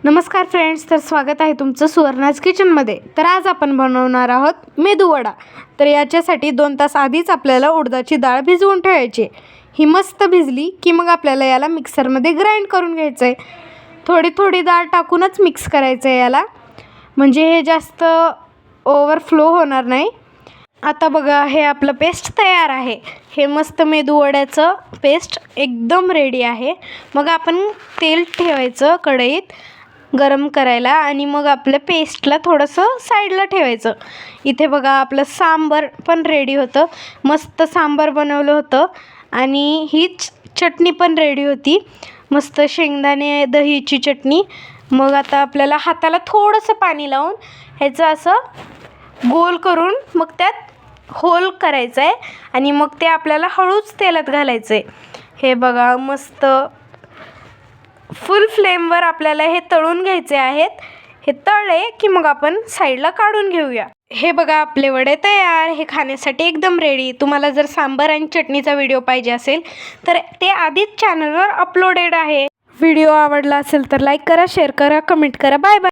नमस्कार फ्रेंड्स, तर स्वागत आहे तुमचं सुवर्णाज किचनमध्ये। तर आज आपण बनवणार आहोत मेदू वडा। तर याच्यासाठी 2 तास आधीच आपल्याला उडदाची डाळ भिजवून ठेवायची। ही मस्त भिजली की मग आपल्याला याला मिक्सरमध्ये ग्राइंड करून घ्यायचं आहे। थोडी थोडी डाळ टाकूनच मिक्स करायचं आहे याला, म्हणजे हे जास्त ओव्हरफ्लो होणार नाही। आता बघा, हे आपलं पेस्ट तयार आहे। हे मस्त मेदू वड्याचं पेस्ट एकदम रेडी आहे। मग आपण तेल ठेवायचं कढईत गरम करायला आणि मग आपल्या पेस्टला थोडंसं साईडला ठेवायचं। इथे बघा आपलं सांबार पण रेडी होतं। मस्त सांबार बनवलं होतं आणि हीच चटणी पण रेडी होती, मस्त शेंगदाणे दहीची चटणी। मग आता आपल्याला हाताला थोडंसं पाणी लावून ह्याचं असं गोल करून मग त्यात होल करायचं आहे आणि मग ते आपल्याला हळूच तेलात घालायचं आहे। हे बघा, मस्त फुल फ्लेमवर आपल्याला हे तळून घ्यायचे आहेत। हे तळले की मग आपण साईडला काढून घेऊया। हे बघा, आपले वडे तयार। हे खाण्यासाठी एकदम रेडी। तुम्हाला जर सांबार आणि चटणीचा व्हिडिओ पाहिजे असेल तर ते आधीच चॅनलवर अपलोडेड आहे। व्हिडिओ आवडला असेल तर लाईक करा, शेअर करा, कमेंट करा। Bye bye.